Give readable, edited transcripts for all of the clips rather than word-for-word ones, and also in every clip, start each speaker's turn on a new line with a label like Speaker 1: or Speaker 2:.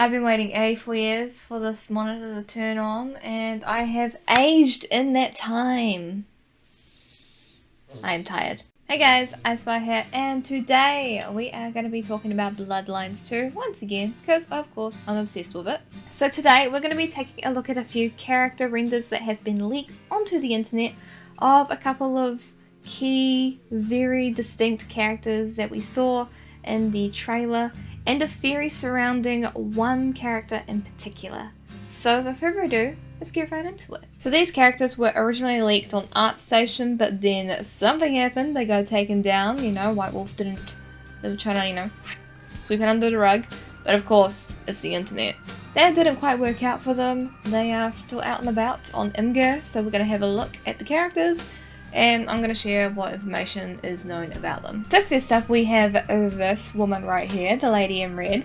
Speaker 1: I've been waiting 84 years for this monitor to turn on, and I have aged in that time. I am tired. Hey guys, IceWire here, and today we are going to be talking about Bloodlines 2 once again, because of course I'm obsessed with it. So today we're going to be taking a look at a few character renders that have been leaked onto the internet of a couple of key, very distinct characters that we saw in the trailer, and a theory surrounding one character in particular. So without further ado, let's get right into it. So these characters were originally leaked on ArtStation, but then something happened, they got taken down, White Wolf they were trying to, sweep it under the rug, but of course, it's the internet. That didn't quite work out for them. They are still out and about on Imgur, so we're going to have a look at the characters, and I'm going to share what information is known about them. So first up we have this woman right here, the lady in red,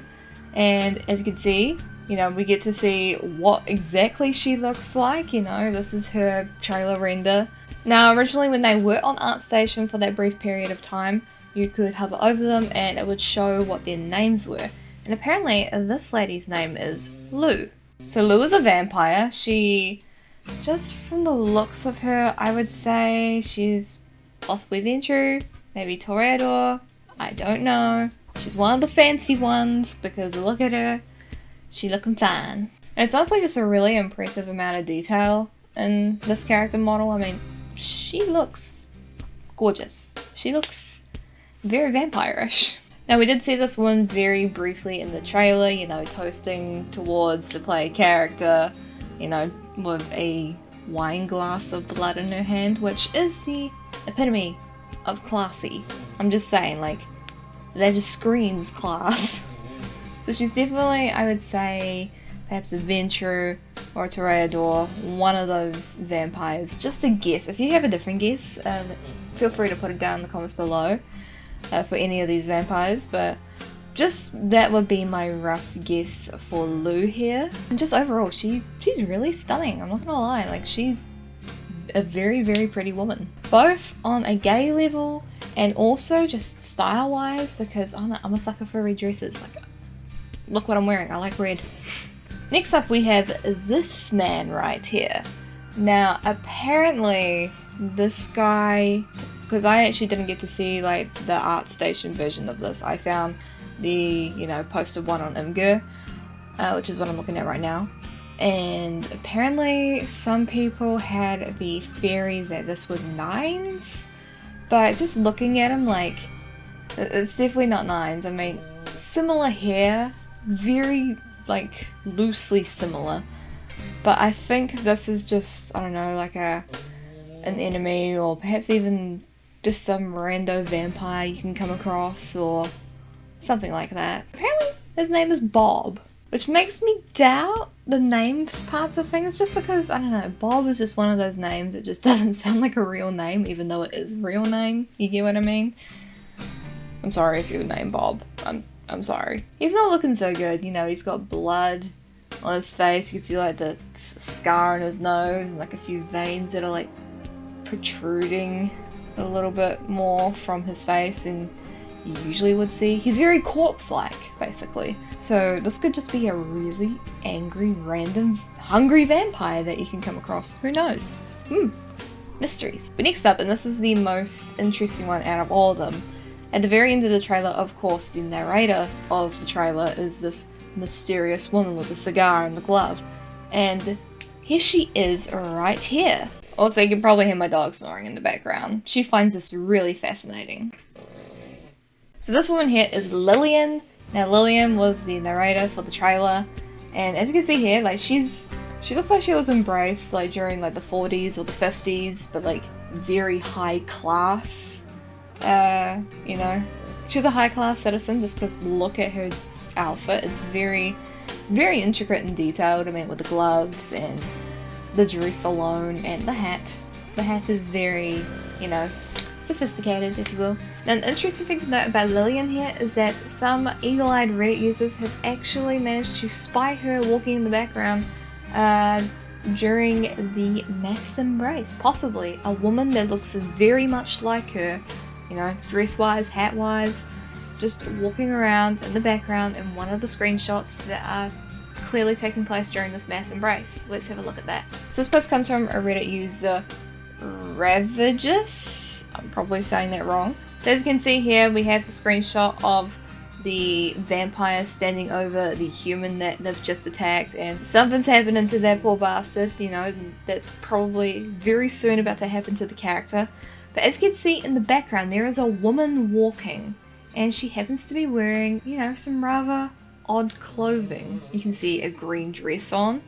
Speaker 1: and as you can see, we get to see what exactly she looks like. This is her trailer render. Now originally when they were on ArtStation for that brief period of time, you could hover over them and it would show what their names were. And apparently this lady's name is Lou. So Lou is a vampire. She, just from the looks of her, I would say she's possibly Ventrue, maybe Toreador, I don't know. She's one of the fancy ones because look at her. She looking fine. And it's also just a really impressive amount of detail in this character model. I mean, she looks gorgeous. She looks very vampire-ish. Now we did see this one very briefly in the trailer, toasting towards the player character, with a wine glass of blood in her hand, which is the epitome of classy. I'm just saying, that just screams class. So she's definitely, I would say, perhaps a Ventrue or a Toreador, one of those vampires. Just a guess. If you have a different guess, feel free to put it down in the comments below for any of these vampires. But just that would be my rough guess for Lou here. And just overall, she's really stunning. I'm not gonna lie. She's a very, very pretty woman. Both on a gay level and also just style-wise, because I'm a sucker for red dresses. Look what I'm wearing, I like red. Next up we have this man right here. Now apparently this guy, because I actually didn't get to see the ArtStation version of this, I found the posted one on Imgur, which is what I'm looking at right now. And apparently some people had the theory that this was Nines, but just looking at him, it's definitely not Nines. I mean, similar hair, very loosely similar, but I think this is just, I don't know, an enemy, or perhaps even just some rando vampire you can come across or something like that. Apparently his name is Bob, which makes me doubt the name parts of things, just because, I don't know, Bob is just one of those names that just doesn't sound like a real name, even though it is a real name. You get what I mean? I'm sorry if you're named Bob. I'm sorry. He's not looking so good, he's got blood on his face. You can see the scar on his nose and a few veins that are protruding a little bit more from his face than you usually would see. He's very corpse-like, basically. So this could just be a really angry, random, hungry vampire that you can come across. Who knows? Mysteries. But next up, and this is the most interesting one out of all of them, at the very end of the trailer, of course, the narrator of the trailer is this mysterious woman with the cigar and the glove. And here she is right here. Also, you can probably hear my dog snoring in the background. She finds this really fascinating. So this woman here is Lillian. Now Lillian was the narrator for the trailer. And as you can see here, she looks like she was embraced during the 40s or the 50s, but very high class. She's a high-class citizen just because look at her outfit. It's very, very intricate and detailed. I mean, with the gloves and the dress alone and the hat. The hat is very, sophisticated, if you will. Now, an interesting thing to note about Lillian here is that some eagle-eyed Reddit users have actually managed to spy her walking in the background during the mass embrace. Possibly a woman that looks very much like her, dress-wise, hat-wise, just walking around in the background in one of the screenshots that are clearly taking place during this mass embrace. Let's have a look at that. So this post comes from a Reddit user, Ravagus. I'm probably saying that wrong. So as you can see here, we have the screenshot of the vampire standing over the human that they've just attacked, and something's happening to that poor bastard, you know, that's probably very soon about to happen to the character. But as you can see in the background, there is a woman walking, and she happens to be wearing, you know, some rather odd clothing. You can see a green dress on,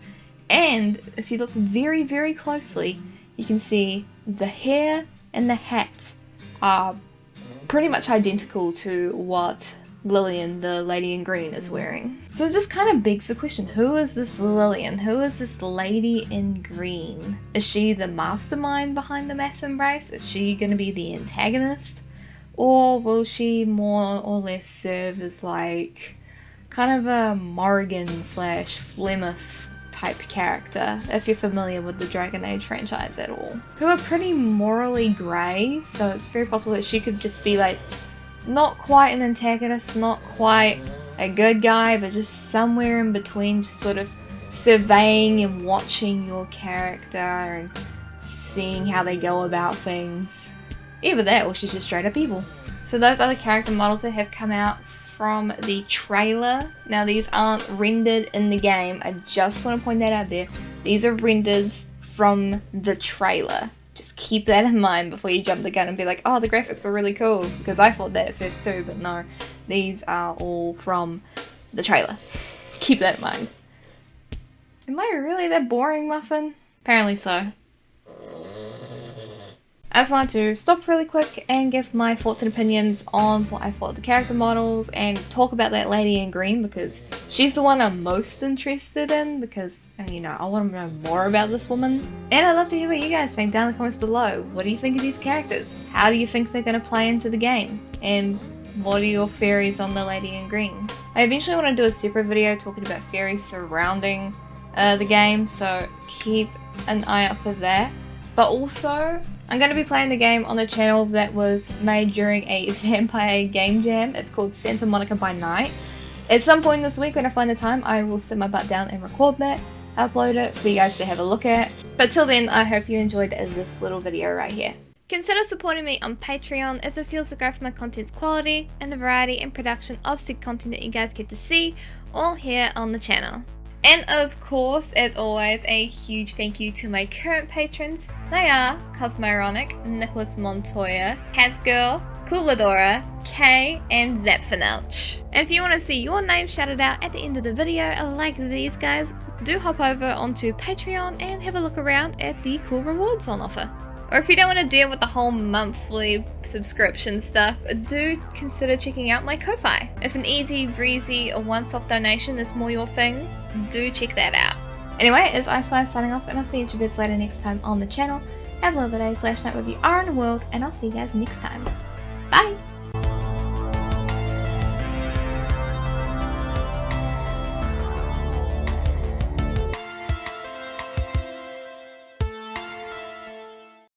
Speaker 1: and if you look very, very closely, you can see the hair and the hat are pretty much identical to what Lillian, the lady in green, is wearing. So it just kind of begs the question, who is this Lillian? Who is this lady in green? Is she the mastermind behind the mass embrace? Is she going to be the antagonist? Or will she more or less serve as like kind of a Morrigan / Flemeth type character, if you're familiar with the Dragon Age franchise at all, who are pretty morally grey, so it's very possible that she could just be like not quite an antagonist, not quite a good guy, but just somewhere in between, just sort of surveying and watching your character and seeing how they go about things. Either that, or she's just straight up evil. So those are the character models that have come out from the trailer. Now these aren't rendered in the game, I just want to point that out there. These are renders from the trailer. Just keep that in mind before you jump the gun and be like, oh, the graphics are really cool, because I thought that at first too, but no, these are all from the trailer. Keep that in mind. Am I really that boring, Muffin? Apparently so. I just wanted to stop really quick and give my thoughts and opinions on what I thought of the character models and talk about that lady in green, because she's the one I'm most interested in, because, you know, I want to know more about this woman. And I'd love to hear what you guys think down in the comments below. What do you think of these characters? How do you think they're going to play into the game? And what are your theories on the lady in green? I eventually want to do a separate video talking about theories surrounding the game, so keep an eye out for that. But also, I'm going to be playing the game on the channel that was made during a vampire game jam. It's called Santa Monica by Night. At some point this week when I find the time, I will sit my butt down and record that, upload it for you guys to have a look at. But till then, I hope you enjoyed this little video right here. Consider supporting me on Patreon, as it feels to grow for my content's quality and the variety and production of said content that you guys get to see all here on the channel. And of course, as always, a huge thank you to my current patrons. They are Cosmoronic, Nicholas Montoya, Hatsgirl, Cooladora, Kay, and Zapfinouch. And if you want to see your name shouted out at the end of the video like these guys, do hop over onto Patreon and have a look around at the cool rewards on offer. Or if you don't want to deal with the whole monthly subscription stuff, do consider checking out my Ko-Fi. If an easy, breezy, or one-off donation is more your thing, do check that out. Anyway, it's IceWire signing off, and I'll see you bits later next time on the channel. Have a lovely day / night wherever you are in the world, and I'll see you guys next time. Bye!